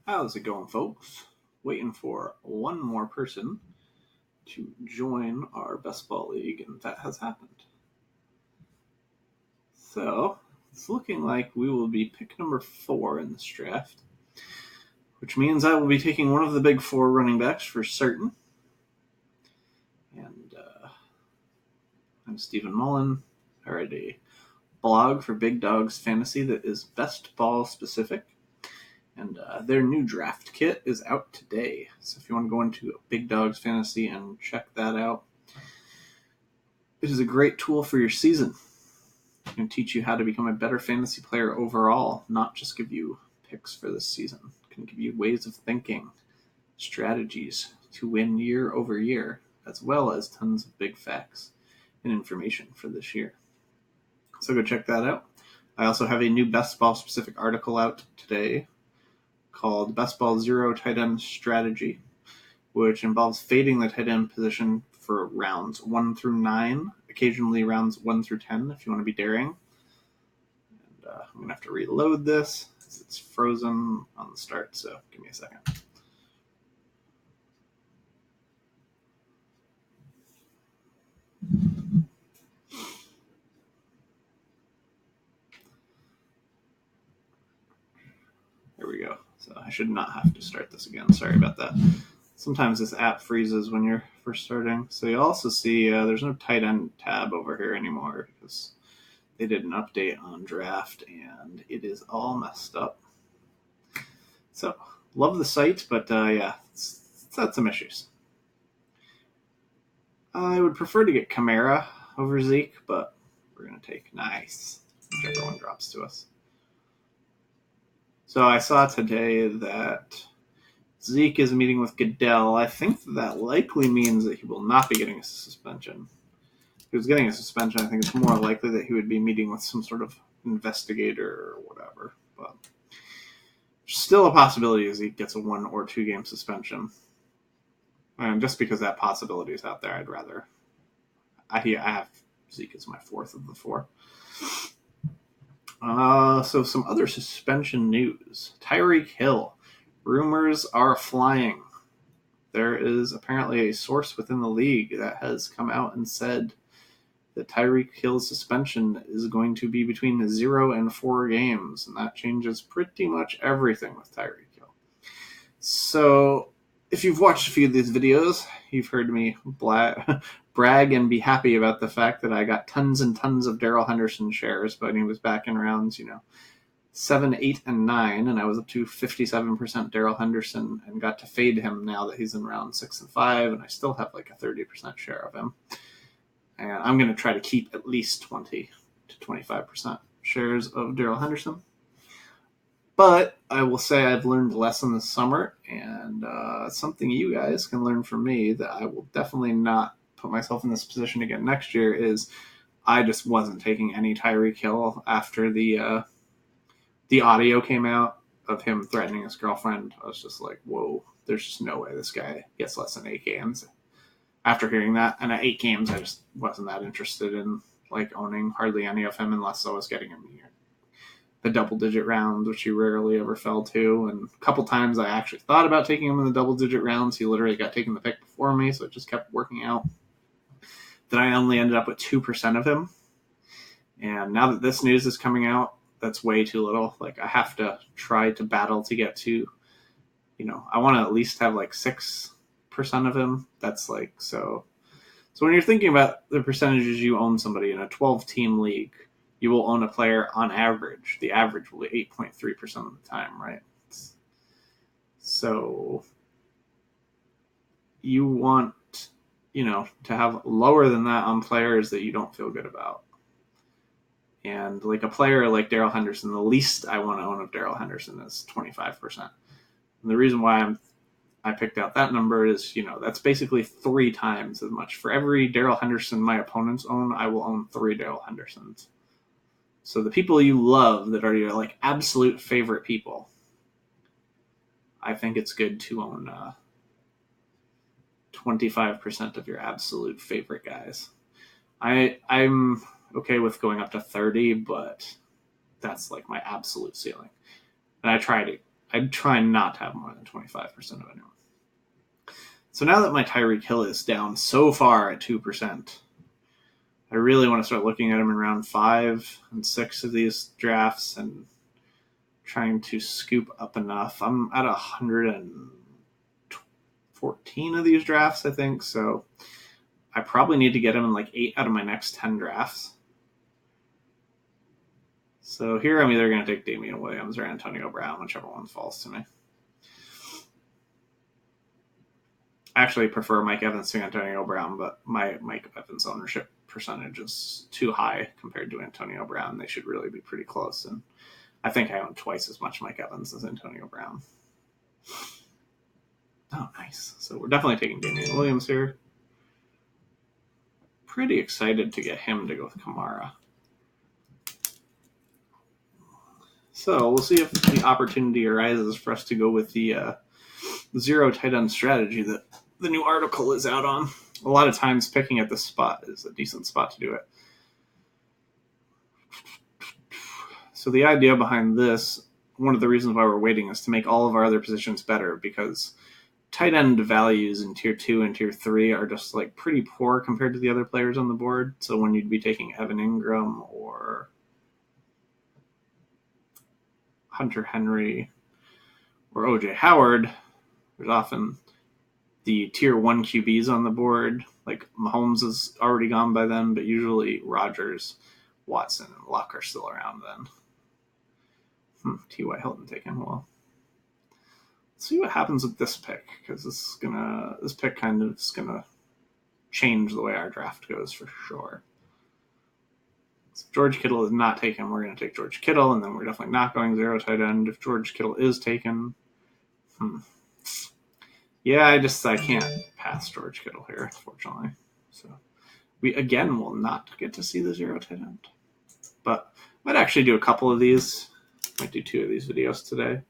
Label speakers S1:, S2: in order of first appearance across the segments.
S1: How's it going, folks? Waiting for one more person to join our best ball league, and that has happened. So, it's looking like we will be pick number 4 in this draft, which means I will be taking one of the big 4 running backs for certain. And I'm Stephen Mullen. I write a blog for Big Dogs Fantasy that is best ball specific. And their new draft kit is out today. So if you want to go into Big Dogs Fantasy and check that out, it is a great tool for your season. It can teach you how to become a better fantasy player overall, not just give you picks for this season. It can give you ways of thinking, strategies to win year over year, as well as tons of big facts and information for this year. So go check that out. I also have a new best ball specific article out today called Best Ball Zero Tight End Strategy, which involves fading the tight end position for rounds 1 through 9, occasionally rounds 1 through 10 if you want to be daring. And I'm going to have to reload this. It's frozen on the start, so give me a second. There we go. So I should not have to start this again. Sorry about that. Sometimes this app freezes when you're first starting. So you also see there's no tight end tab over here anymore because they did an update on draft and it is all messed up. So love the site, but it's had some issues. I would prefer to get Kamara over Zeke, but we're going to take nice, whichever one drops to us. So I saw today that Zeke is meeting with Goodell. I think that likely means that he will not be getting a suspension. If he was getting a suspension, I think it's more likely that he would be meeting with some sort of investigator or whatever. But still a possibility Zeke gets a 1 or 2 game suspension. And just because that possibility is out there, I'd rather. I have Zeke as my 4th of the 4. So some other suspension news. Tyreek Hill. Rumors are flying. There is apparently a source within the league that has come out and said that Tyreek Hill's suspension is going to be between 0 and 4 games, and that changes pretty much everything with Tyreek Hill. So if you've watched a few of these videos, you've heard me brag and be happy about the fact that I got tons and tons of Darrell Henderson shares, but he was back in rounds, 7, 8, and 9, and I was up to 57% Darrell Henderson and got to fade him now that he's in round 6 and 5, and I still have like a 30% share of him. And I'm going to try to keep at least 20 to 25% shares of Darrell Henderson. But I will say I've learned a lesson this summer, and something you guys can learn from me that I will definitely not put myself in this position again next year is I just wasn't taking any Tyreek Hill after the audio came out of him threatening his girlfriend. I was just like, whoa, there's just no way this guy gets less than 8 games. After hearing that, and at 8 games, I just wasn't that interested in owning hardly any of him unless I was getting him the double-digit rounds, which he rarely ever fell to. And a couple times I actually thought about taking him in the double-digit rounds. He literally got taken the pick before me, so it just kept working out. Then I only ended up with 2% of him. And now that this news is coming out, that's way too little. I have to try to battle to get to, I want to at least have 6% of him. That's so when you're thinking about the percentages you own somebody in a 12-team league, you will own a player on average. The average will be 8.3% of the time, right? So you want, to have lower than that on players that you don't feel good about. And a player like Darrell Henderson, the least I want to own of Darrell Henderson is 25%. And the reason why I picked out that number is, that's basically 3 times as much. For every Darrell Henderson my opponents own, I will own 3 Darrell Hendersons. So the people you love that are your absolute favorite people, I think it's good to own 25% of your absolute favorite guys. I'm okay with going up to 30, but that's my absolute ceiling. And I try to I'd try not to have more than 25% of anyone. So now that my Tyreek Hill is down so far at 2%, I really want to start looking at him in round 5 and 6 of these drafts and trying to scoop up enough. I'm at 114 of these drafts, I think, so I probably need to get him in like 8 out of my next 10 drafts. So here I'm either going to take Damian Williams or Antonio Brown, whichever one falls to me. I actually prefer Mike Evans to Antonio Brown, but my Mike Evans ownership percentage is too high compared to Antonio Brown. They should really be pretty close, and I think I own twice as much Mike Evans as Antonio Brown. Oh, nice. So we're definitely taking Damian Williams here. Pretty excited to get him to go with Kamara. So we'll see if the opportunity arises for us to go with the zero tight end strategy that the new article is out on. A lot of times picking at this spot is a decent spot to do it. So the idea behind this, one of the reasons why we're waiting, is to make all of our other positions better, because tight end values in tier 2 and tier 3 are just like pretty poor compared to the other players on the board. So when you'd be taking Evan Ingram or Hunter Henry or OJ Howard, there's often the tier 1 QBs on the board. Like Mahomes is already gone by then, but usually Rodgers, Watson, and Luck are still around then. T.Y. Hilton taken. Well, let's see what happens with this pick, because this pick kind of is gonna change the way our draft goes for sure. So if George Kittle is not taken, we're going to take George Kittle, and then we're definitely not going zero tight end. If George Kittle is taken, yeah, I can't pass George Kittle here, unfortunately. So we again will not get to see the zero tight end, but I might actually do a couple of these. Might do 2 of these videos today,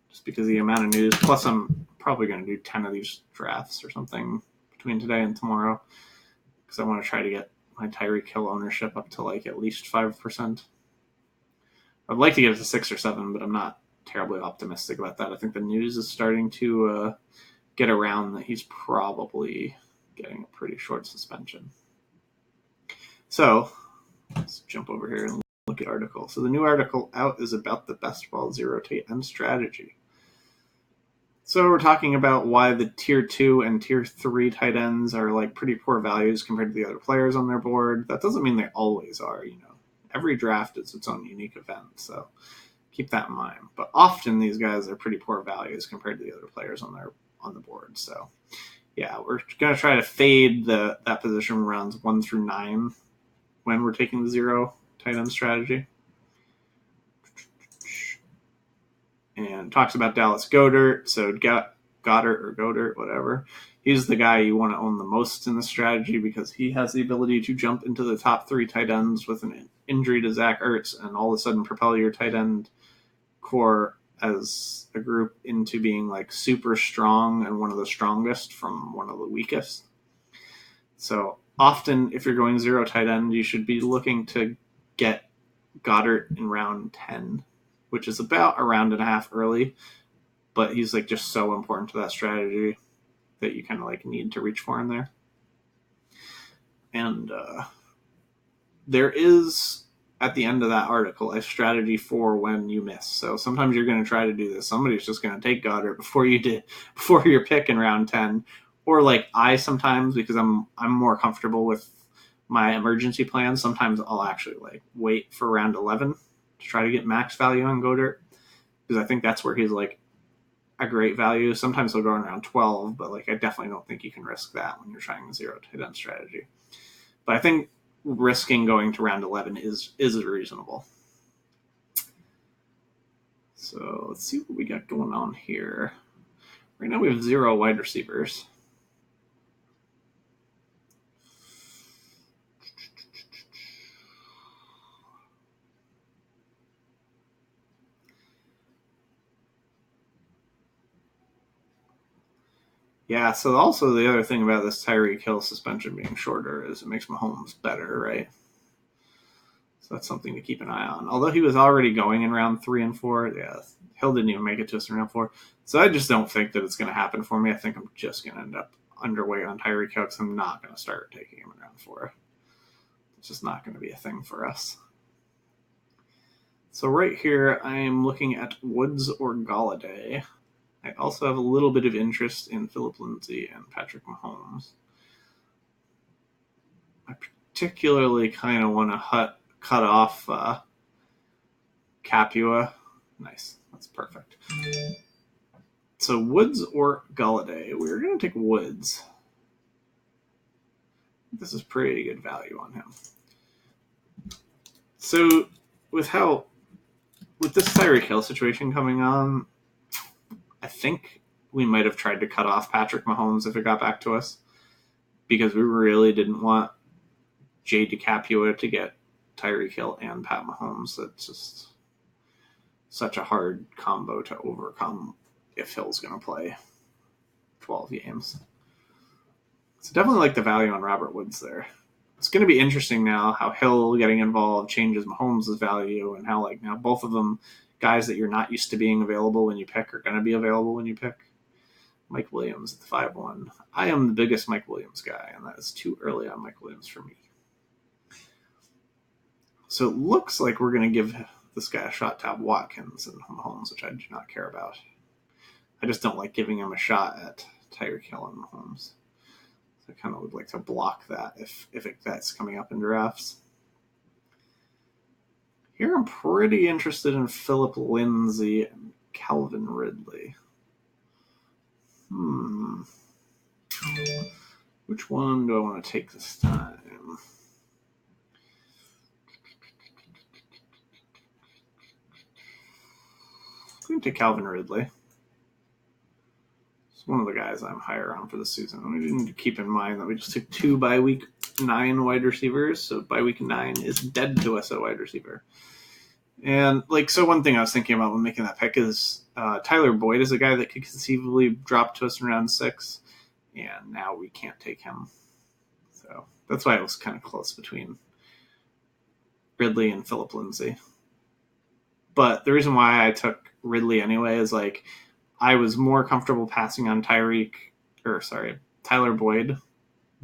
S1: just because of the amount of news. Plus, I'm probably going to do 10 of these drafts or something between today and tomorrow, because I want to try to get my Tyreek Hill ownership up to like at least 5%. I'd like to get it to 6 or 7, but I'm not terribly optimistic about that. I think the news is starting to get around that he's probably getting a pretty short suspension. So let's jump over here and look at article. So the new article out is about the best ball zero tight end strategy. So we're talking about why the tier 2 and tier 3 tight ends are like pretty poor values compared to the other players on their board. That doesn't mean they always are, Every draft is its own unique event, so keep that in mind. But often these guys are pretty poor values compared to the other players on the board. So yeah, we're going to try to fade that position rounds 1 through 9 when we're taking the zero tight end strategy. And talks about Dallas Goedert. So Goddard, whatever. He's the guy you want to own the most in the strategy, because he has the ability to jump into the top 3 tight ends with an injury to Zach Ertz and all of a sudden propel your tight end core as a group into being like super strong and one of the strongest from one of the weakest. So often, if you're going zero tight end, you should be looking to get Goddard in round 10, which is about a round and a half early, but he's like just so important to that strategy that you kind of like need to reach for him there. And there is, at the end of that article, a strategy for when you miss. So sometimes you're going to try to do this. Somebody's just going to take Goddard before your pick in round 10, or like I sometimes, because I'm more comfortable with my emergency plan, sometimes I'll actually like wait for round 11 to try to get max value on Goddard, because I think that's where he's like a great value. Sometimes he'll go around 12, but like I definitely don't think you can risk that when you're trying a zero tight end strategy. But I think risking going to round 11 is reasonable. So let's see what we got going on here. Right now we have 0 wide receivers. Yeah, so also the other thing about this Tyreek Hill suspension being shorter is it makes Mahomes better, right? So that's something to keep an eye on. Although he was already going in round 3 and 4, yeah, Hill didn't even make it to us in round 4. So I just don't think that it's going to happen for me. I think I'm just going to end up underweight on Tyreek Hill because I'm not going to start taking him in round 4. It's just not going to be a thing for us. So right here, I'm looking at Woods or Golladay. I also have a little bit of interest in Philip Lindsay and Patrick Mahomes. I particularly kind of want to cut off Capua. Nice. That's perfect. So Woods or Golladay. We're going to take Woods. This is pretty good value on him. So with this Tyreek Hill situation coming on, I think we might have tried to cut off Patrick Mahomes if it got back to us, because we really didn't want Jay DeCapua to get Tyreek Hill and Pat Mahomes. That's just such a hard combo to overcome if Hill's going to play 12 games. So definitely like the value on Robert Woods there. It's going to be interesting now how Hill getting involved changes Mahomes' value, and how now both of them, guys that you're not used to being available when you pick, are going to be available when you pick. Mike Williams at the 5-1. I am the biggest Mike Williams guy, and that is too early on Mike Williams for me. So it looks like we're going to give this guy a shot to have Watkins and Mahomes, which I do not care about. I just don't like giving him a shot at Tyreek Hill and Mahomes. I kind of would like to block that if that's coming up in drafts. Here I'm pretty interested in Philip Lindsay and Calvin Ridley. Which one do I want to take this time? I'm going to take Calvin Ridley. One of the guys I'm higher on for the season. We need to keep in mind that we just took 2 by week 9 wide receivers, so by week 9 is dead to us at wide receiver. And so one thing I was thinking about when making that pick is Tyler Boyd is a guy that could conceivably drop to us in round 6, and now we can't take him. So that's why it was kind of close between Ridley and Philip Lindsay. But the reason why I took Ridley anyway is I was more comfortable passing on Tyler Boyd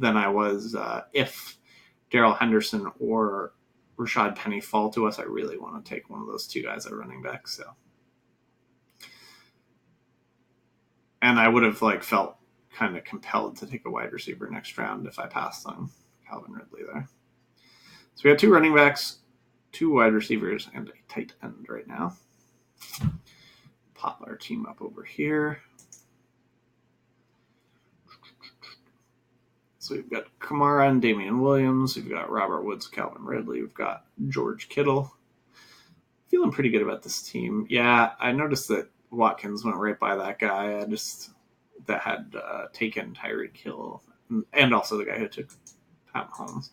S1: than I was if Darrell Henderson or Rashad Penny fall to us. I really want to take one of those 2 guys at running back. So, and I would have felt kind of compelled to take a wide receiver next round if I passed on Calvin Ridley there. So we have 2 running backs, 2 wide receivers, and a tight end right now. Pop our team up over here. So we've got Kamara and Damian Williams. We've got Robert Woods, Calvin Ridley. We've got George Kittle. Feeling pretty good about this team. Yeah, I noticed that Watkins went right by that guy. That had taken Tyreek Hill, and also the guy who took Pat Mahomes.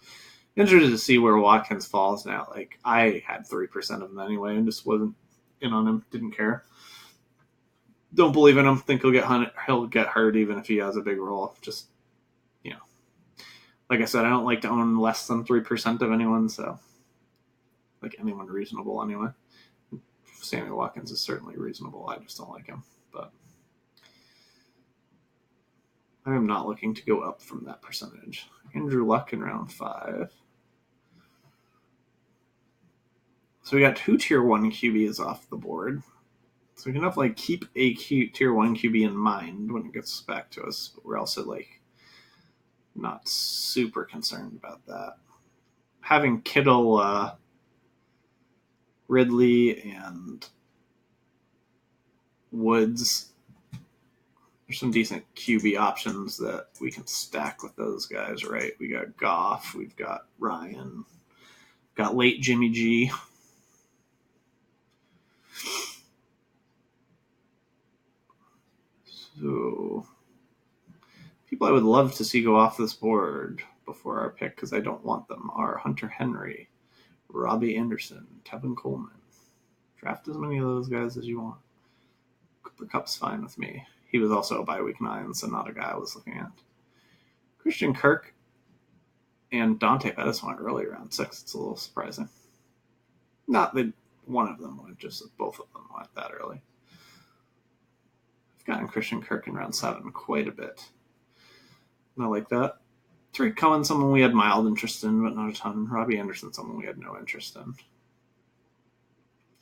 S1: Interested to see where Watkins falls now. I had 3% of him anyway, and just wasn't in on him. Didn't care. Don't believe in him. Think he'll get hurt even if he has a big role. Just, like I said, I don't like to own less than 3% of anyone, so anyone reasonable anyway. Sammy Watkins is certainly reasonable. I just don't like him. But I am not looking to go up from that percentage. Andrew Luck in round 5. So we got 2 tier 1 QBs off the board. So we can definitely keep a tier 1 QB in mind when it gets back to us, but we're also not super concerned about that. Having Kittle, Ridley, and Woods, there's some decent QB options that we can stack with those guys, right? We got Goff, we've got Ryan, got late Jimmy G. So people I would love to see go off this board before our pick, because I don't want them, are Hunter Henry, Robbie Anderson, Tevin Coleman. Draft as many of those guys as you want. Cooper Kupp's fine with me. He was also a bye week 9, so not a guy I was looking at. Christian Kirk and Dante Pettis went early round 6. It's a little surprising. Not that one of them went, just that both of them went that early. I've gotten Christian Kirk in round 7 quite a bit. And I like that. Tariq Cohen, someone we had mild interest in, but not a ton. Robbie Anderson, someone we had no interest in.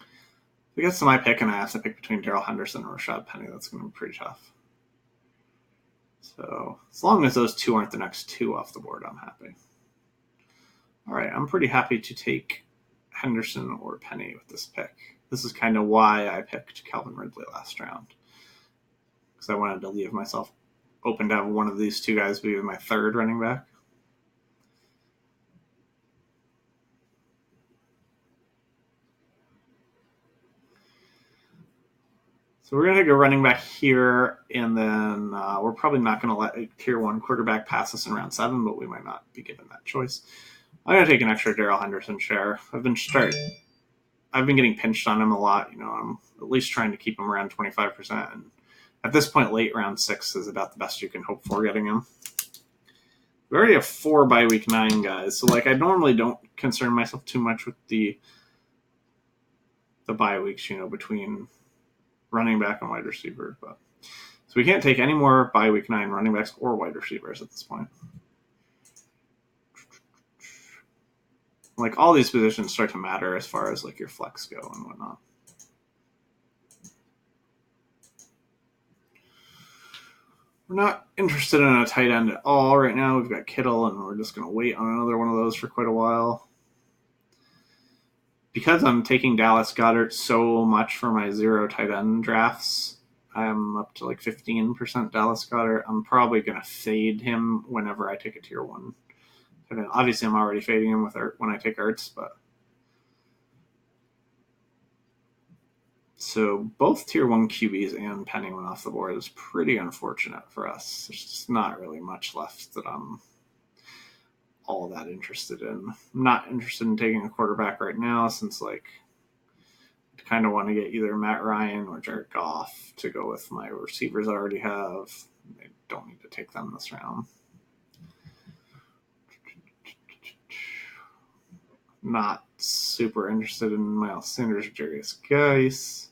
S1: If it gets to my pick and I have to pick between Darrell Henderson and Rashad Penny, that's going to be pretty tough. So as long as those two aren't the next two off the board, I'm happy. All right, I'm pretty happy to take Henderson or Penny with this pick. This is kind of why I picked Calvin Ridley last round, because I wanted to leave myself open to have one of these two guys be my third running back. So we're going to take a running back here, and then we're probably not going to let a tier 1 quarterback pass us in round 7, but we might not be given that choice. I'm going to take an extra Darrell Henderson share. I've been getting pinched on him a lot. I'm at least trying to keep him around 25%. And at this point, late round 6 is about the best you can hope for getting him. We already have 4 by week 9 guys, so I normally don't concern myself too much with the bye weeks, between running back and wide receiver. But so we can't take any more by week 9 running backs or wide receivers at this point. All these positions start to matter as far as your flex go and whatnot. We're not interested in a tight end at all right now. We've got Kittle, and we're just going to wait on another one of those for quite a while. Because I'm taking Dallas Goedert so much for my 0 tight end drafts, I'm up to 15% Dallas Goedert. I'm probably going to fade him whenever I take a tier 1. And obviously, I'm already fading him when I take Ertz, but so both tier 1 QBs and Penny went off the board. Is pretty unfortunate for us. There's just not really much left that I'm all that interested in. I'm not interested in taking a quarterback right now since I kind of want to get either Matt Ryan or Jared Goff to go with my receivers I already have. I don't need to take them this round. Not super interested in Miles Sanders or Jarius Geis.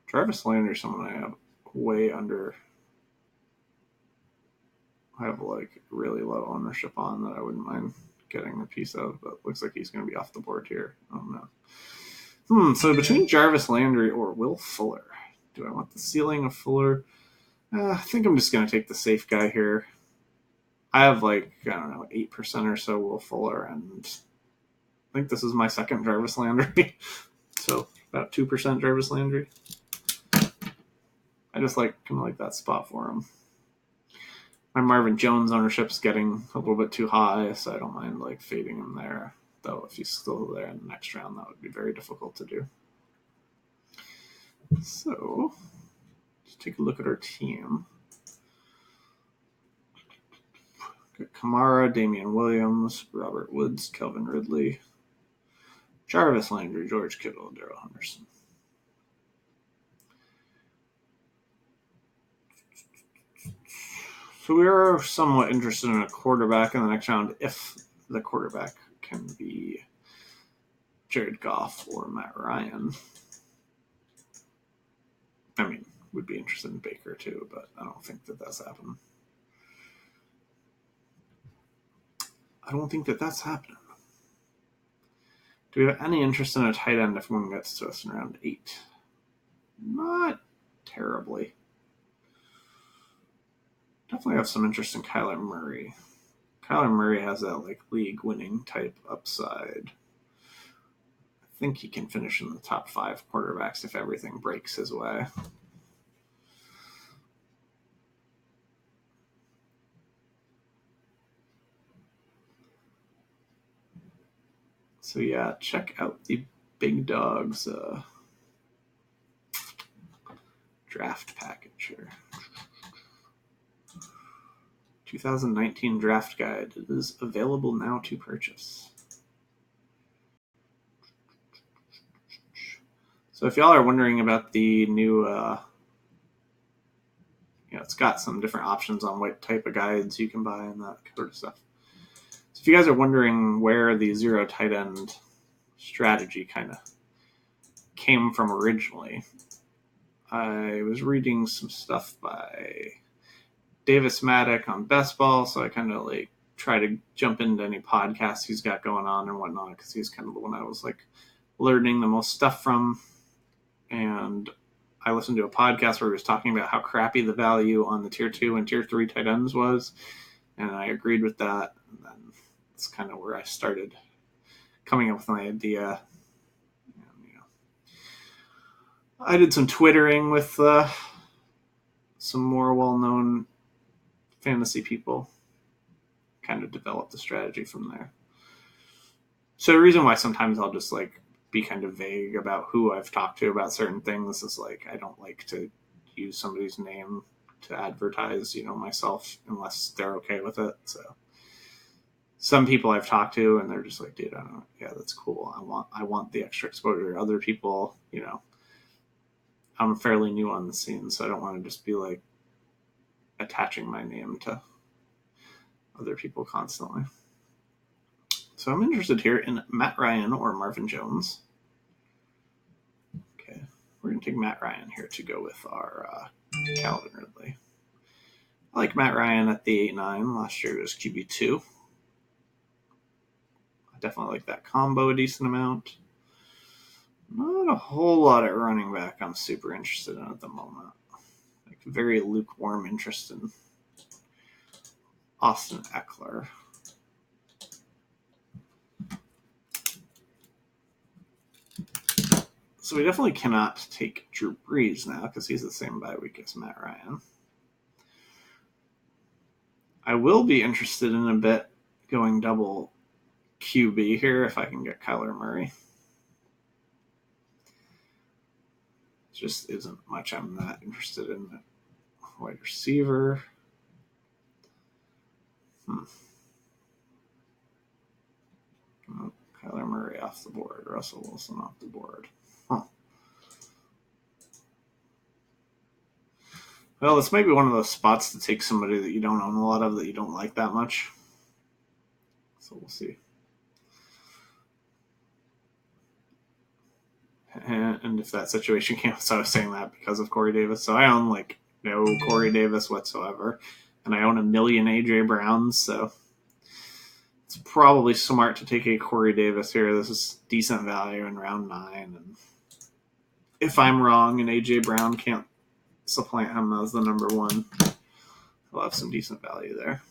S1: Jarvis Landry, someone I have way under. I have really low ownership on that I wouldn't mind getting a piece of, but looks like he's going to be off the board here. I don't know. So between Jarvis Landry or Will Fuller, do I want the ceiling of Fuller? I think I'm just going to take the safe guy here. I have 8% or so Will Fuller, and I think this is my second Jarvis Landry. So about 2% Jarvis Landry. I just kind of like that spot for him. My Marvin Jones ownership's getting a little bit too high, so I don't mind fading him there. Though if he's still there in the next round, that would be very difficult to do. So let's take a look at our team. Got Kamara, Damian Williams, Robert Woods, Calvin Ridley, Jarvis Landry, George Kittle, and Darrell Henderson. So we are somewhat interested in a quarterback in the next round if the quarterback can be Jared Goff or Matt Ryan. I mean, would be interested in Baker too, but I don't think that that's happening. Do we have any interest in a tight end if one gets to us in round 8? Not terribly. Definitely have some interest in Kyler Murray. Kyler Murray has that league-winning type upside. I think he can finish in the top 5 quarterbacks if everything breaks his way. So yeah, check out the Big Dogs draft package here. 2019 draft guide is available now to purchase. So if y'all are wondering about the new, it's got some different options on what type of guides you can buy and that sort of stuff. So if you guys are wondering where the 0 tight end strategy kind of came from originally. I was reading some stuff by Davis Maddock on best ball, so I kind of like try to jump into any podcasts he's got going on and whatnot, because he's kind of the one I was like learning the most stuff from. And I listened to a podcast where he was talking about how crappy the value on the tier 2 and tier 3 tight ends was, and I agreed with that. And then that's kind of where I started coming up with my idea. I did some twittering with some more well-known fantasy people. Kind of developed the strategy from there. So the reason why sometimes I'll just like be kind of vague about who I've talked to about certain things is like I don't like to use somebody's name to advertise, myself unless they're okay with it. So some people I've talked to and they're just like, dude, yeah, that's cool. I want the extra exposure. Other people, I'm fairly new on the scene, so I don't want to just be like attaching my name to other people constantly. So I'm interested here in Matt Ryan or Marvin Jones. Okay, we're going to take Matt Ryan here to go with our Calvin Ridley. I like Matt Ryan at the 8-9. Last year it was QB2. I definitely like that combo a decent amount. Not a whole lot at running back I'm super interested in at the moment. Like very lukewarm interest in Austin Eckler. So we definitely cannot take Drew Brees now because he's the same bye week as Matt Ryan. I will be interested in a bit going double QB here if I can get Kyler Murray. Just isn't much I'm not interested in. Wide receiver. Oh, Kyler Murray off the board. Russell Wilson off the board. Well, this might be one of those spots to take somebody that you don't own a lot of, that you don't like that much. So we'll see. And if that situation came, so I was saying that because of Corey Davis. So I own like no Corey Davis whatsoever. And I own 1 million AJ Browns, so it's probably smart to take a Corey Davis here. This is decent value in round 9. And if I'm wrong and AJ Brown can't supplant him as the number 1, he'll have some decent value there.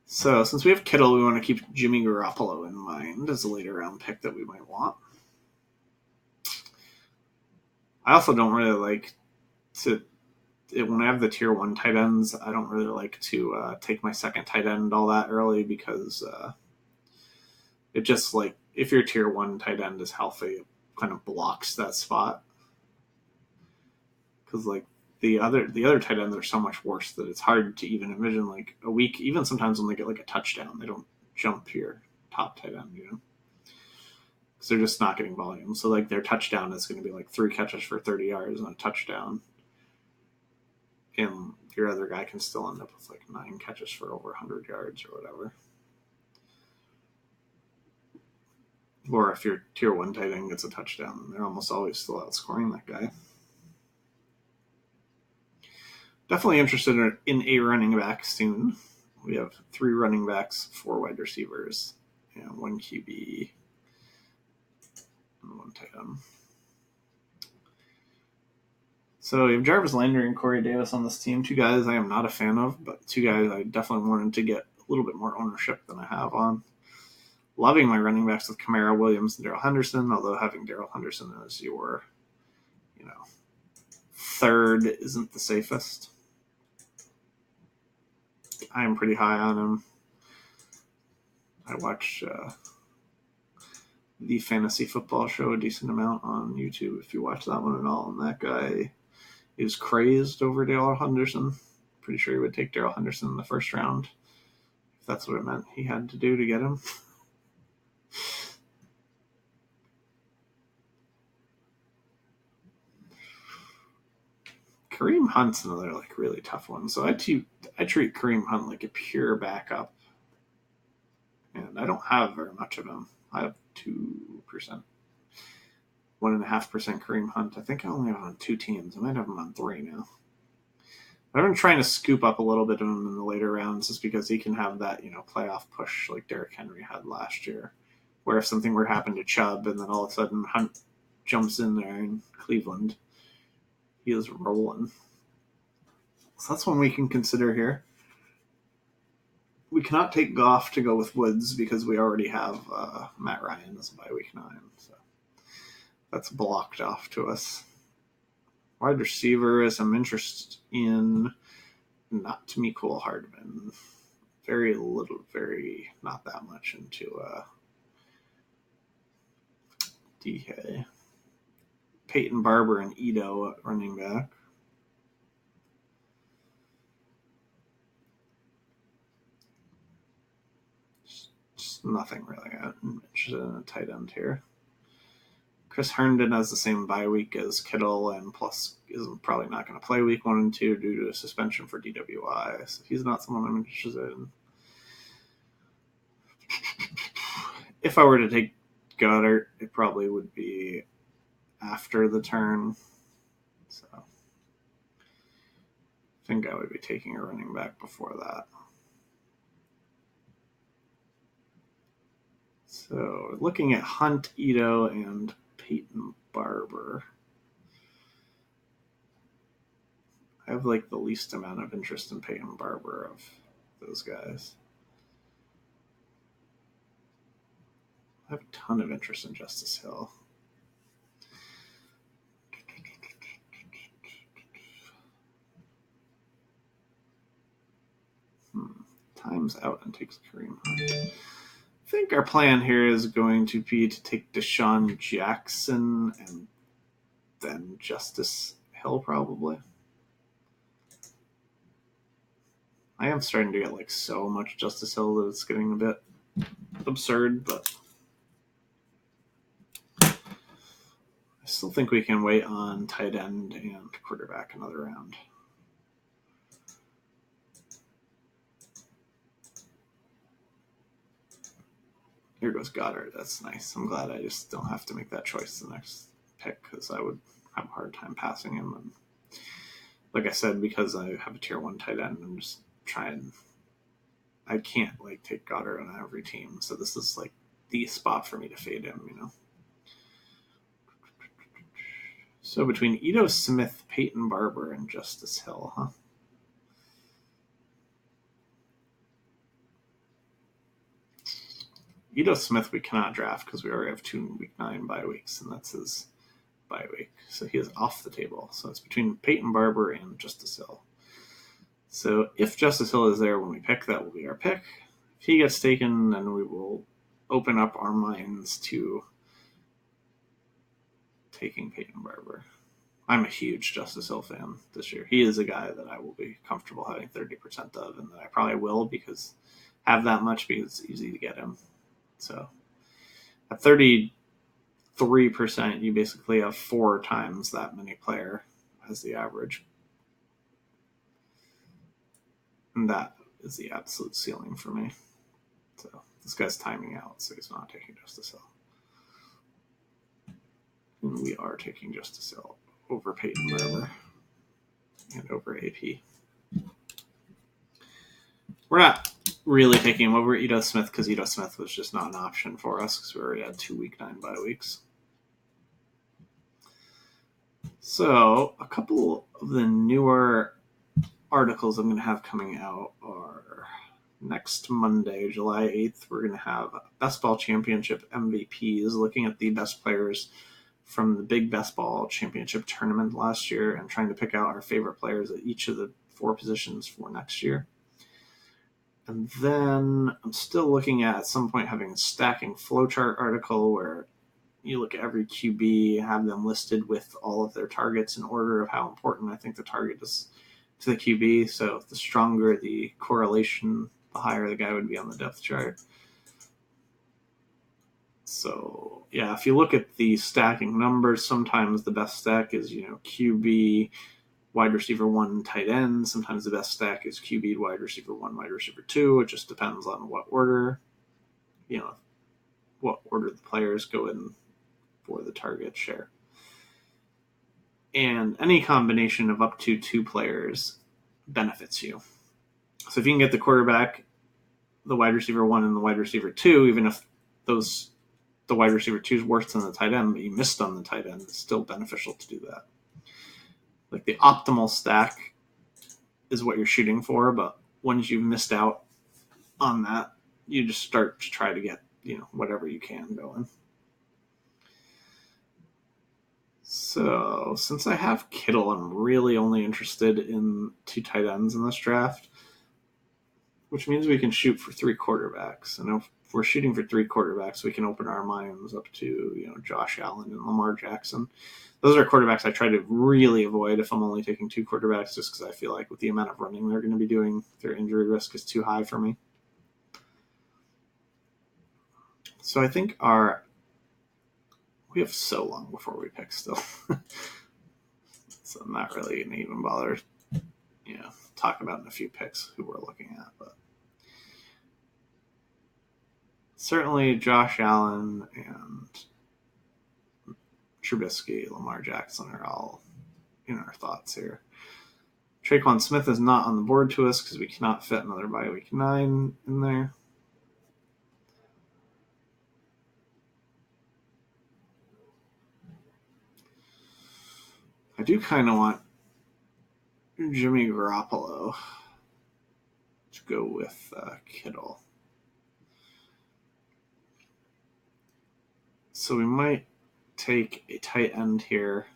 S1: So since we have Kittle, we want to keep Jimmy Garoppolo in mind as a later round pick that we might want. I also don't really like to, when I have the tier 1 tight ends, I don't really like to take my second tight end all that early because it just like, if your tier 1 tight end is healthy, it kind of blocks that spot. Because like the other tight ends are so much worse that it's hard to even envision like a week, even sometimes when they get like a touchdown, they don't jump your top tight end, because they're just not getting volume. So like their touchdown is going to be like 3 catches for 30 yards and a touchdown. And your other guy can still end up with like 9 catches for over 100 yards or whatever. Or if your tier 1 tight end gets a touchdown, they're almost always still outscoring that guy. Definitely interested in a running back soon. We have 3 running backs, 4 wide receivers, and 1 QB, and 1 tight end. So we have Jarvis Landry and Corey Davis on this team. 2 guys I am not a fan of, but 2 guys I definitely wanted to get a little bit more ownership than I have on. Loving my running backs with Kamara, Williams, and Darrell Henderson, although having Darrell Henderson as your, third isn't the safest. I am pretty high on him. I watch the Fantasy Football Show a decent amount on YouTube, if you watch that one at all. And that guy is crazed over Darrell Henderson. Pretty sure he would take Darrell Henderson in the first round, if that's what it meant he had to do to get him. Kareem Hunt's another like really tough one. So I treat Kareem Hunt like a pure backup. And end. I don't have very much of him. I have 2%, 1.5% Kareem Hunt. I think I only have him on 2 teams. I might have him on 3 now. I've been trying to scoop up a little bit of him in the later rounds just because he can have that, playoff push like Derrick Henry had last year, where if something were to happen to Chubb and then all of a sudden Hunt jumps in there in Cleveland, he is rolling. So that's one we can consider here. We cannot take Goff to go with Woods because we already have Matt Ryan as by week 9. So that's blocked off to us. Wide receiver is some interest in, not to me, Cole Hardman. Very not that much into DK. Peyton Barber and Ito at running back. Just nothing really. I'm interested in a tight end here. Chris Herndon has the same bye week as Kittle, and plus is probably not going to play week 1 and 2 due to a suspension for DWI. So he's not someone I'm interested in. If I were to take Goddard, it probably would be after the turn. So I think I would be taking a running back before that. So looking at Hunt, Ito, and Peyton Barber, I have like the least amount of interest in Peyton Barber of those guys. I have a ton of interest in Justice Hill. Time's out and takes Kareem Hunt. I think our plan here is going to be to take Deshaun Jackson and then Justice Hill probably. I am starting to get like so much Justice Hill that it's getting a bit absurd, but I still think we can wait on tight end and quarterback another round. Here goes Goddard. That's nice. I'm glad I just don't have to make that choice the next pick because I would have a hard time passing him. And like I said, because I have a tier 1 tight end, I'm just trying. I can't like take Goddard on every team, so this is like the spot for me to fade him, So between Ito Smith, Peyton Barber, and Justice Hill, huh? Ito Smith we cannot draft because we already have 2 week 9 bye weeks, and that's his bye week. So he is off the table. So it's between Peyton Barber and Justice Hill. So if Justice Hill is there when we pick, that will be our pick. If he gets taken, then we will open up our minds to taking Peyton Barber. I'm a huge Justice Hill fan this year. He is a guy that I will be comfortable having 30% of, and that I probably will have that much because it's easy to get him. So at 33%, you basically have 4 times that many player as the average. And that is the absolute ceiling for me. So this guy's timing out, so he's not taking Justice Hill. And we are taking Justice Hill over Peyton Barber and over AP. We're not really taking him over Ito Smith because Ito Smith was just not an option for us because we already had 2 week 9 bye weeks. So a couple of the newer articles I'm going to have coming out are next Monday, July 8th, we're going to have Best Ball Championship MVPs looking at the best players from the Big Best Ball Championship tournament last year and trying to pick out our favorite players at each of the 4 positions for next year. And then I'm still looking at some point having a stacking flowchart article where you look at every QB, have them listed with all of their targets in order of how important I think the target is to the QB. So the stronger the correlation, the higher the guy would be on the depth chart. So yeah, if you look at the stacking numbers, sometimes the best stack is, QB, wide receiver 1, tight end. Sometimes the best stack is QB, wide receiver 1, wide receiver 2. It just depends on what order. what order the players go in for the target share. And any combination of up to 2 players benefits you. So if you can get the quarterback, the wide receiver 1, and the wide receiver 2, even if the wide receiver 2 is worse than the tight end, but you missed on the tight end, it's still beneficial to do that. Like the optimal stack is what you're shooting for, but once you've missed out on that, you just start to try to get, whatever you can going. So since I have Kittle, I'm really only interested in 2 tight ends in this draft, which means we can shoot for 3 quarterbacks. And if we're shooting for 3 quarterbacks, we can open our minds up to, Josh Allen and Lamar Jackson. Those are quarterbacks I try to really avoid if I'm only taking 2 quarterbacks, just because I feel like with the amount of running they're going to be doing, their injury risk is too high for me. So I think we have so long before we pick still. So I'm not really going to even bother, talk about in a few picks who we're looking at. But certainly Josh Allen and Trubisky, Lamar Jackson are all in our thoughts here. Traquan Smith is not on the board to us because we cannot fit another bye week 9 in there. I do kind of want Jimmy Garoppolo to go with Kittle. So we might take a tight end here,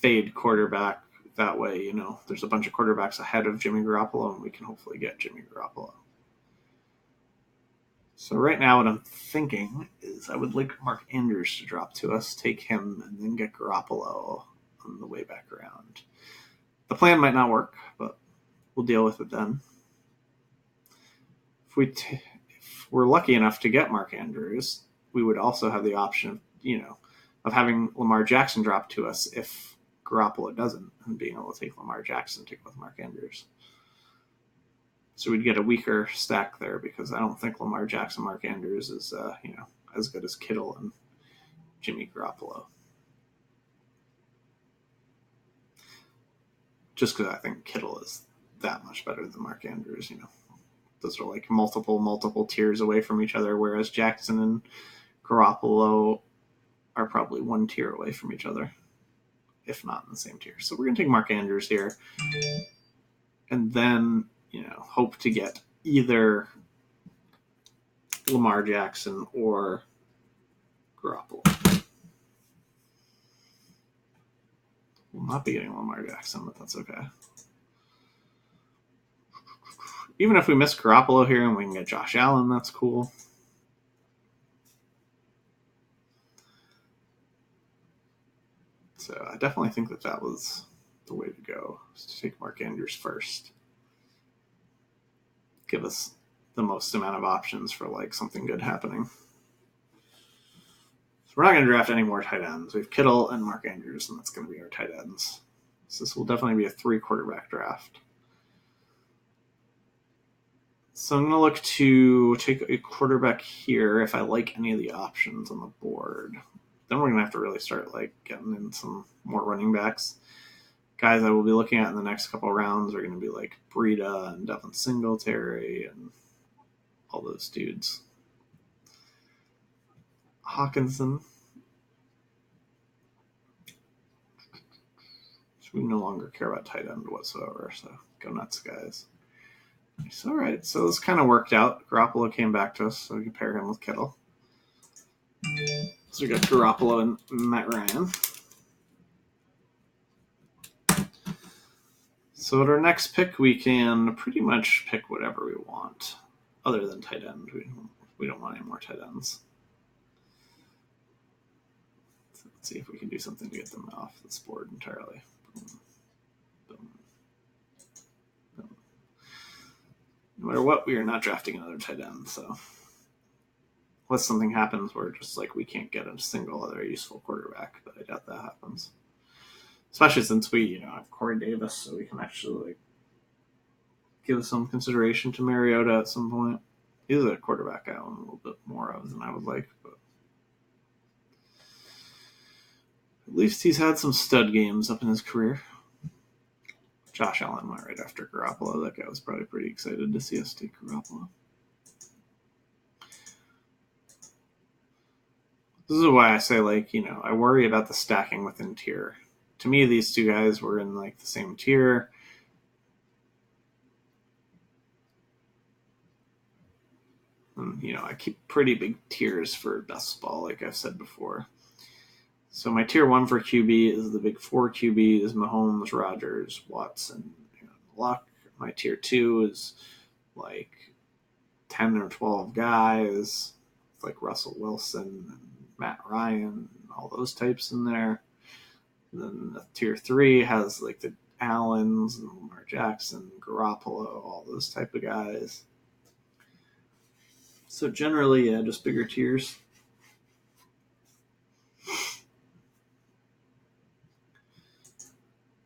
S1: fade quarterback. That way, there's a bunch of quarterbacks ahead of Jimmy Garoppolo, and we can hopefully get Jimmy Garoppolo. So right now what I'm thinking is I would like Mark Andrews to drop to us, take him, and then get Garoppolo on the way back around. The plan might not work, but we'll deal with it then. If we're lucky enough to get Mark Andrews, we would also have the option of having Lamar Jackson drop to us if Garoppolo doesn't, and being able to take Lamar Jackson to go with Mark Andrews. So we'd get a weaker stack there because I don't think Lamar Jackson, Mark Andrews is as good as Kittle and Jimmy Garoppolo. Just because I think Kittle is that much better than Mark Andrews. Those are like multiple tiers away from each other, whereas Jackson and Garoppolo are probably 1 tier away from each other, if not in the same tier. So we're going to take Mark Andrews here, and then hope to get either Lamar Jackson or Garoppolo. We'll not be getting Lamar Jackson, but that's okay. Even if we miss Garoppolo here and we can get Josh Allen, that's cool. So I definitely think that was the way to go, is to take Mark Andrews first. Give us the most amount of options for something good happening. So we're not going to draft any more tight ends. We have Kittle and Mark Andrews, and that's going to be our tight ends. So this will definitely be a 3 quarterback draft. So I'm going to look to take a quarterback here if I like any of the options on the board. Then we're going to have to really start getting in some more running backs. Guys I will be looking at in the next couple of rounds are going to be like Breida and Devin Singletary and all those dudes. Hawkinson. So we no longer care about tight end whatsoever, so go nuts, guys. All right, so this kind of worked out. Garoppolo came back to us, so we can pair him with Kittle. So we got Garoppolo and Matt Ryan. So at our next pick, we can pretty much pick whatever we want, other than tight end. We don't want any more tight ends. So let's see if we can do something to get them off this board entirely. Boom. Boom. Boom. No matter what, we are not drafting another tight end, so unless something happens where just we can't get a single other useful quarterback, but I doubt that happens. Especially since we, have Corey Davis, so we can actually give some consideration to Mariota at some point He's a quarterback I own a little bit more of than I would like, but at least he's had some stud games up in his career. Josh Allen went right after Garoppolo. That guy was probably pretty excited to see us take Garoppolo. This is why I say, like, I worry about the stacking within tier. To me, these two guys were in, like, the same tier. And, I keep pretty big tiers for best ball, like I've said before. So my tier 1 for QB is the big 4 QBs, Mahomes, Rodgers, Watson, Luck. My tier 2 is, like, 10 or 12 guys, like Russell Wilson and Matt Ryan, and all those types in there. And then the tier 3 has like the Allens and Lamar Jackson, Garoppolo, all those type of guys. So generally, yeah, just bigger tiers.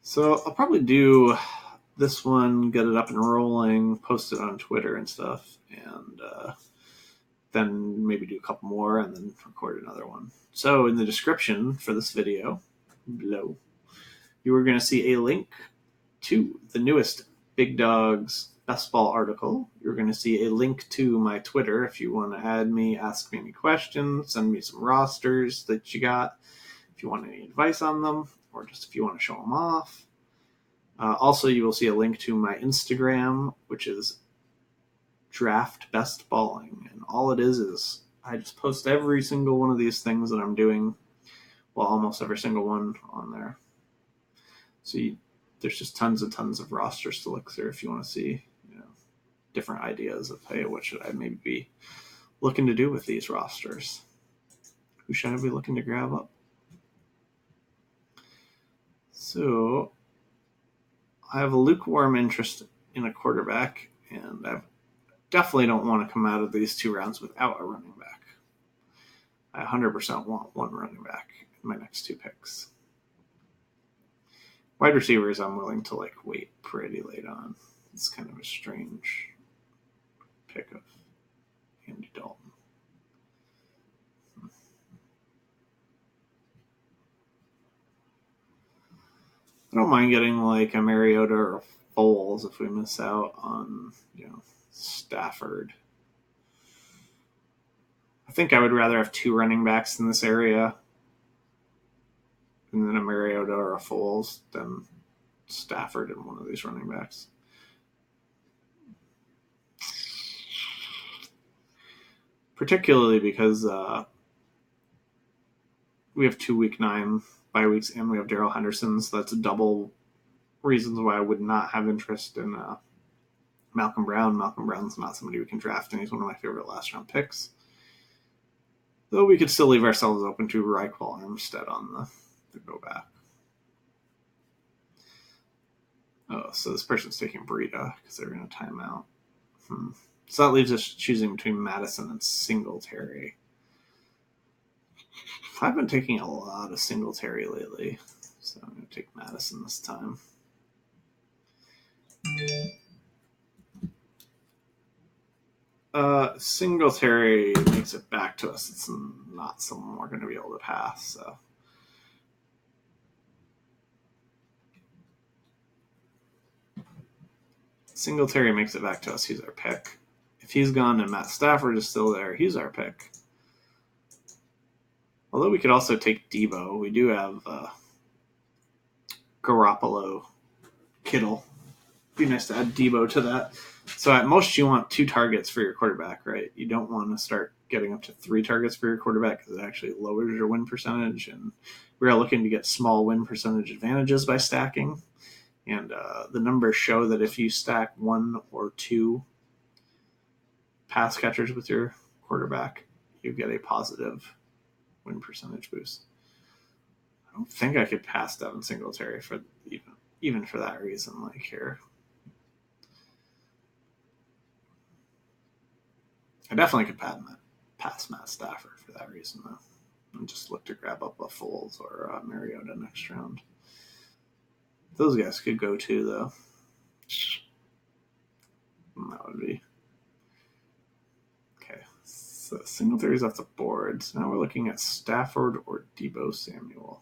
S1: So I'll probably do this one, get it up and rolling, post it on Twitter and stuff, and then maybe do a couple more and then record another one. So in the description for this video below, you are going to see a link to the newest Big Dogs Best Ball article. You're going to see a link to my Twitter if you want to add me, ask me any questions, send me some rosters that you got, if you want any advice on them, or just if you want to show them off. Also, you will see a link to my Instagram, which is Draft Best Balling, and all it is I just post every single one of these things that I'm doing, well, almost every single one on there. So there's just tons and tons of rosters to look through if you want to see, different ideas of, hey, what should I maybe be looking to do with these rosters? Who should I be looking to grab up? So I have a lukewarm interest in a quarterback, and I definitely don't want to come out of these 2 rounds without a running back. I 100% want one running back in my next 2 picks. Wide receivers, I'm willing to wait pretty late on. It's kind of a strange pick of Andy Dalton. I don't mind getting a Mariota or a Foles if we miss out on, Stafford. I think I would rather have 2 running backs in this area and then a Mariota or a Foles than Stafford and one of these running backs. Particularly because we have 2 week 9 bye weeks and we have Darrell Henderson, so that's double reasons why I would not have interest in Malcolm Brown. Malcolm Brown's not somebody we can draft, and he's one of my favorite last round picks. Though we could still leave ourselves open to Raekwon Armstead on the go back. Oh, so this person's taking Breida because they're going to time out. So that leaves us choosing between Madison and Singletary. I've been taking a lot of Singletary lately, so I'm going to take Madison this time. Singletary makes it back to us. It's not someone we're going to be able to pass, so. Singletary makes it back to us. He's our pick. If he's gone and Matt Stafford is still there, he's our pick. Although we could also take Debo. We do have Garoppolo, Kittle. It'd be nice to add Debo to that. So at most you want 2 targets for your quarterback, right? You don't want to start getting up to 3 targets for your quarterback because it actually lowers your win percentage. And we are looking to get small win percentage advantages by stacking. And the numbers show that if you stack 1 or 2 pass catchers with your quarterback, you get a positive win percentage boost. I don't think I could pass Devin Singletary for even for that reason. Here, I definitely could pass Matt Stafford for that reason, though, and just look to grab up a Foles or Mariota next round. Those guys could go too, though. And that would be So Singletary's off the board. So now we're looking at Stafford or Deebo Samuel.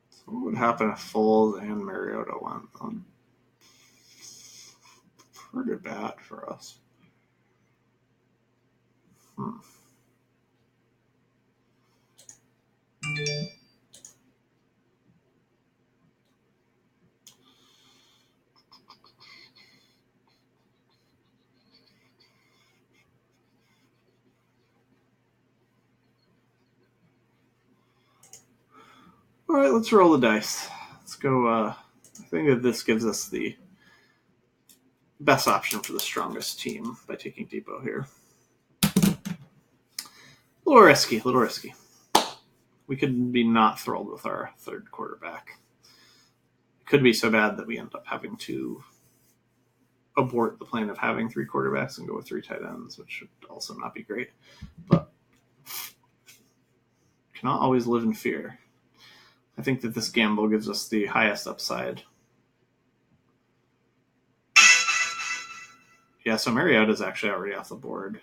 S1: So what would happen if Foles and Mariota went? Pretty bad for us. All right, let's roll the dice. Let's go. I think that this gives us the best option for the strongest team by taking Deebo here. A little risky. We could be not thrilled with our third quarterback. It could be so bad that we end up having to abort the plan of having three quarterbacks and go with three tight ends, which should also not be great. But cannot always live in fear. I think that this gamble gives us the highest upside. Yeah, so Mariota is actually already off the board.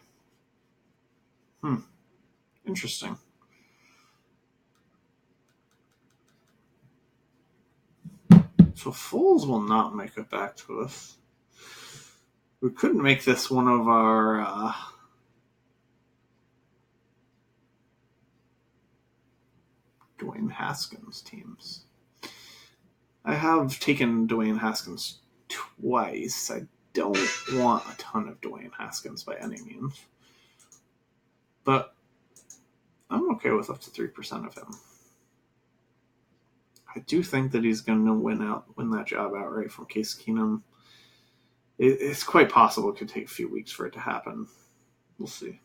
S1: Interesting. So Foles will not make it back to us. We couldn't make this one of our Dwayne Haskins teams. I have taken Dwayne Haskins twice. I don't want a ton of Dwayne Haskins by any means. But I'm okay with up to 3% of him. I do think that he's going to win that job outright from Case Keenum. It's quite possible it could take a few weeks for it to happen. We'll see.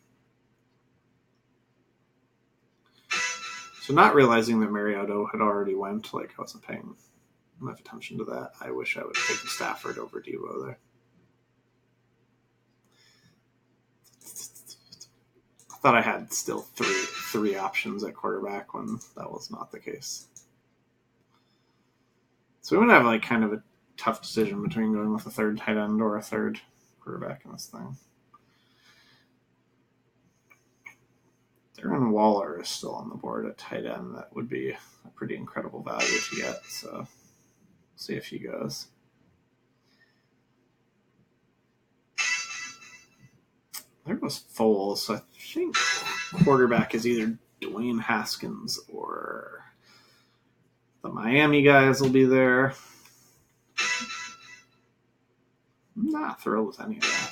S1: So not realizing that Mariota had already went, I wasn't paying enough attention to that. I wish I would have taken Stafford over Deebo there. I thought I had still three options at quarterback when that was not the case. So we would have kind of a tough decision between going with a third tight end or a third quarterback in this thing. Darren Waller is still on the board at tight end. That would be a pretty incredible value to get. So we'll see if he goes. There goes Foles. So I think quarterback is either Dwayne Haskins or the Miami guys will be there. I'm not thrilled with any of that.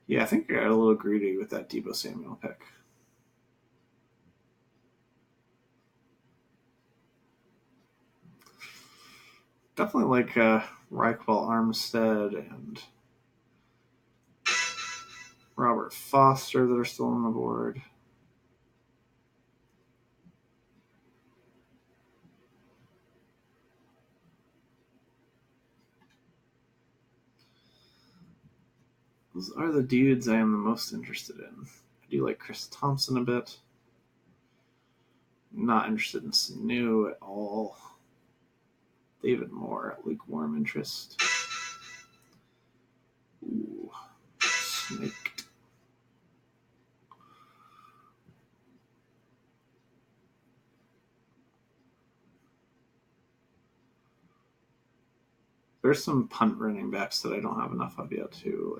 S1: Yeah, I think I got a little greedy with that Deebo Samuel pick. Definitely like Reichwell Armstead and Robert Foster that are still on the board. Those are the dudes I am the most interested in. I do like Chris Thompson a bit. Not interested in Sanu at all. David Moore, lukewarm interest. Ooh, Snake. There's some punt running backs that I don't have enough of yet too.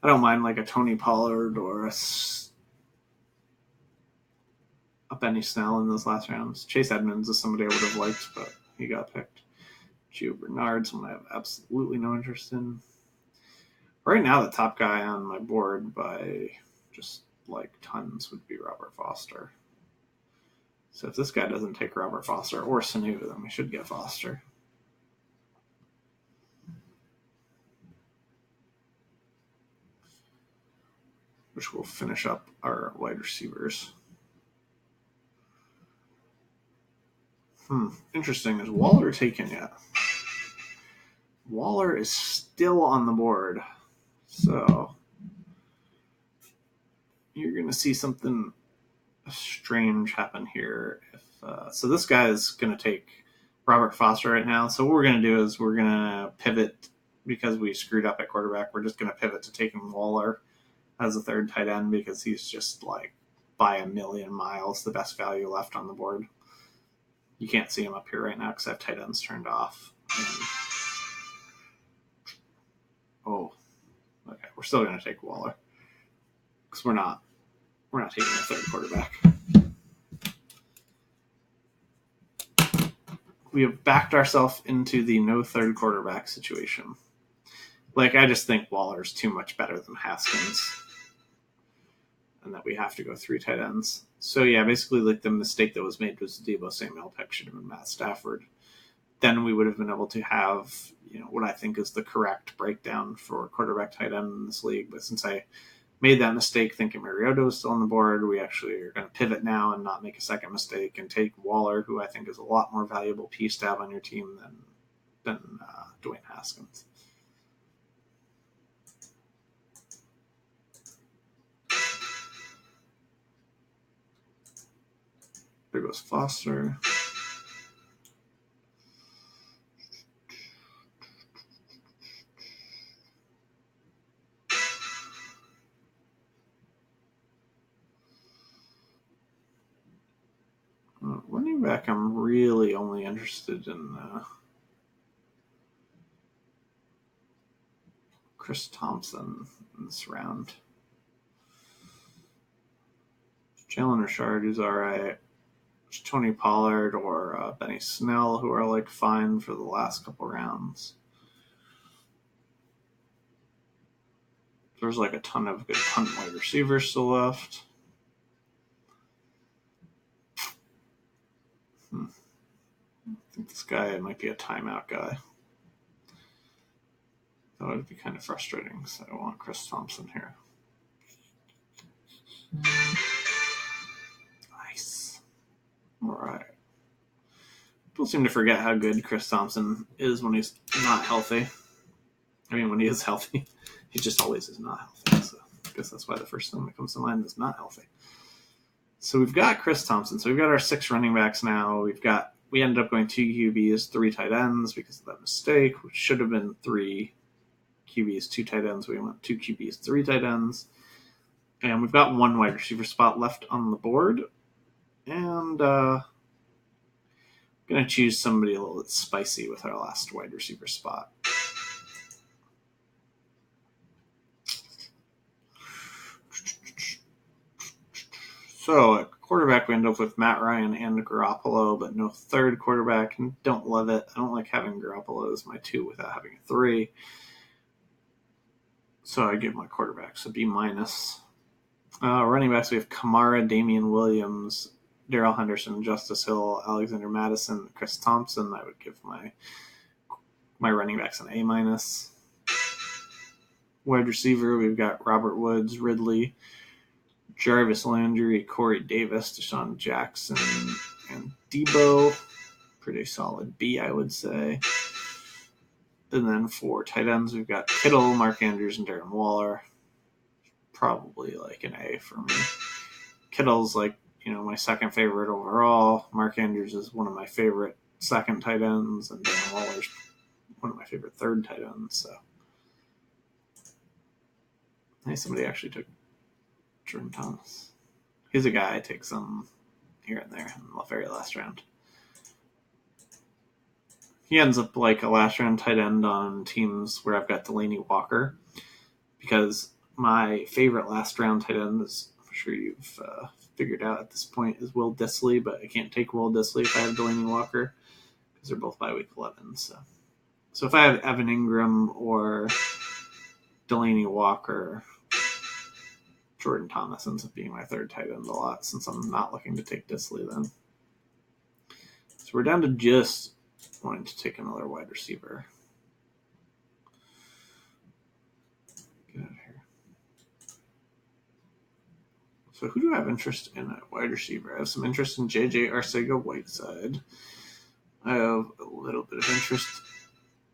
S1: I don't mind a Tony Pollard or a Benny Snell in those last rounds. Chase Edmonds is somebody I would have liked, but he got picked. Gio Bernard, someone I have absolutely no interest in. Right now, the top guy on my board by just tons would be Robert Foster. So if this guy doesn't take Robert Foster or Sanu, then we should get Foster. Which will finish up our wide receivers. Interesting. Is Waller taken yet? Waller is still on the board. So you're going to see something strange happen here. So this guy is going to take Robert Foster right now. So what we're going to do is we're going to pivot because we screwed up at quarterback. We're just going to pivot to taking Waller as a third tight end because he's just like by a million miles the best value left on the board. You can't see him up here right now because I have tight ends turned off. Okay, we're still going to take Waller because we're not taking a third quarterback. We have backed ourselves into the no third quarterback situation. Like, I just think Waller's too much better than Haskins, and that we have to go 3 tight ends. So yeah, basically, like the mistake that was made was Deebo Samuel pick should have been Matt Stafford. Then we would have been able to have, what I think is the correct breakdown for quarterback tight end in this league. But since I made that mistake thinking Mariota was still on the board, we actually are going to pivot now and not make a second mistake and take Waller, who I think is a lot more valuable piece to have on your team than Dwayne Haskins. There goes Foster. Running back, I'm really only interested in Chris Thompson in this round. Jalen Richard, who's all right. Tony Pollard or Benny Snell, who are like fine for the last couple rounds. There's like a ton of good punt wide receivers still left. I think this guy might be a timeout guy. That would be kind of frustrating, so I want Chris Thompson here. Nice. All right. People seem to forget how good Chris Thompson is when he's not healthy. I mean, when he is healthy, he just always is not healthy. So I guess that's why the first thing that comes to mind is not healthy. So we've got Chris Thompson. So we've got our 6 running backs now. We ended up going 2 QBs, 3 tight ends because of that mistake, which should have been 3 QBs, 2 tight ends. We went 2 QBs, 3 tight ends. And we've got 1 wide receiver spot left on the board. And I'm going to choose somebody a little bit spicy with our last wide receiver spot. So at quarterback, we end up with Matt Ryan and Garoppolo, but no third quarterback. And don't love it. I don't like having Garoppolo as my 2 without having a 3. So I give my quarterbacks a B-. Running backs, we have Kamara, Damian Williams, Darrell Henderson, Justice Hill, Alexander Madison, Chris Thompson. I would give my running backs an A-. Wide receiver, we've got Robert Woods, Ridley, Jarvis Landry, Corey Davis, Deshaun Jackson, and Debo. Pretty solid B, I would say. And then for tight ends, we've got Kittle, Mark Andrews, and Darren Waller. Probably like an A for me. Kittle's like, my second favorite overall. Mark Andrews is one of my favorite second tight ends, and Darren Waller's one of my favorite third tight ends. So, hey, somebody actually took Jordan Thomas. He's a guy I take some here and there in the very last round. He ends up like a last round tight end on teams where I've got Delaney Walker, because my favorite last round tight end, as I'm sure you've figured out at this point, is Will Dissly, but I can't take Will Dissly if I have Delaney Walker because they're both by week 11. So if I have Evan Ingram or Delaney Walker, Jordan Thomas ends up being my third tight end a lot since I'm not looking to take Dissly then. So we're down to just wanting to take another wide receiver. Get out of here. So who do I have interest in at wide receiver? I have some interest in J.J. Arcega-Whiteside. I have a little bit of interest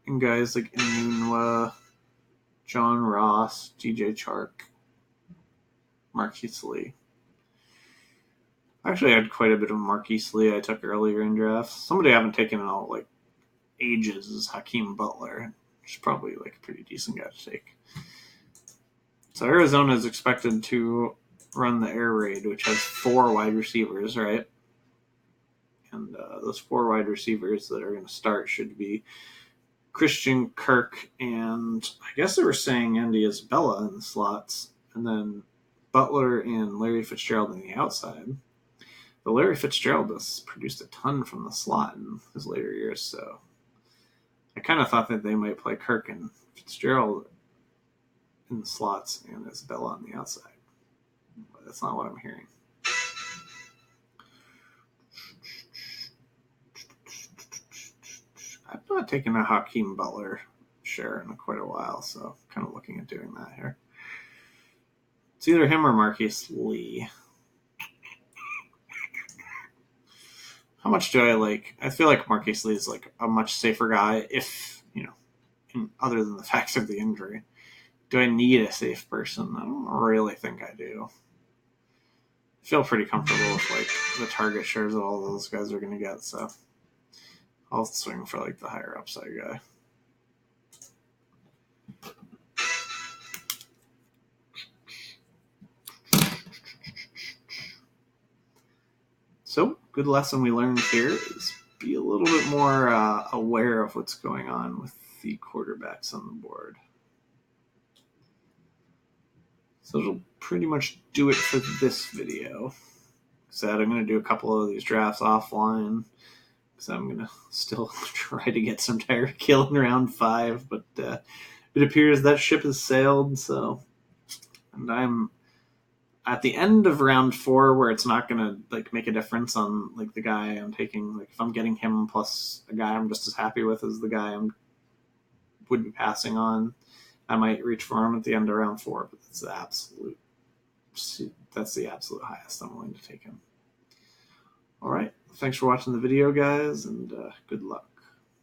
S1: in guys like Inunua, John Ross, DJ Chark, Marquise Lee. Actually, I had quite a bit of Marquise Lee I took earlier in drafts. Somebody I haven't taken in all like ages is Hakeem Butler, which is probably like a pretty decent guy to take. So Arizona is expected to run the air raid, which has 4 wide receivers, right? And those 4 wide receivers that are going to start should be Christian Kirk and I guess they were saying Andy Isabella in the slots, and then Butler and Larry Fitzgerald on the outside. But Larry Fitzgerald has produced a ton from the slot in his later years, so I kind of thought that they might play Kirk and Fitzgerald in the slots and Isabella on the outside. But that's not what I'm hearing. I've not taken a Hakeem Butler share in quite a while, so kind of looking at doing that here. It's either him or Marquise Lee. How much do I like? I feel like Marquise Lee is like a much safer guy if, other than the facts of the injury. Do I need a safe person? I don't really think I do. I feel pretty comfortable with like the target shares that all those guys are going to get, so I'll swing for like the higher upside guy. So, good lesson we learned here is be a little bit more aware of what's going on with the quarterbacks on the board. So it'll pretty much do it for this video. Said I'm going to do a couple of these drafts offline because I'm going to still try to get some Tyreek Hill in round 5, but it appears that ship has sailed. So, and I'm at the end of round 4 where it's not going to like make a difference on like the guy I'm taking. Like if I'm getting him plus a guy I'm just as happy with as the guy I would be passing on, I might reach for him at the end of round 4, but that's the absolute highest I'm willing to take him. All right. Thanks for watching the video, guys, and good luck.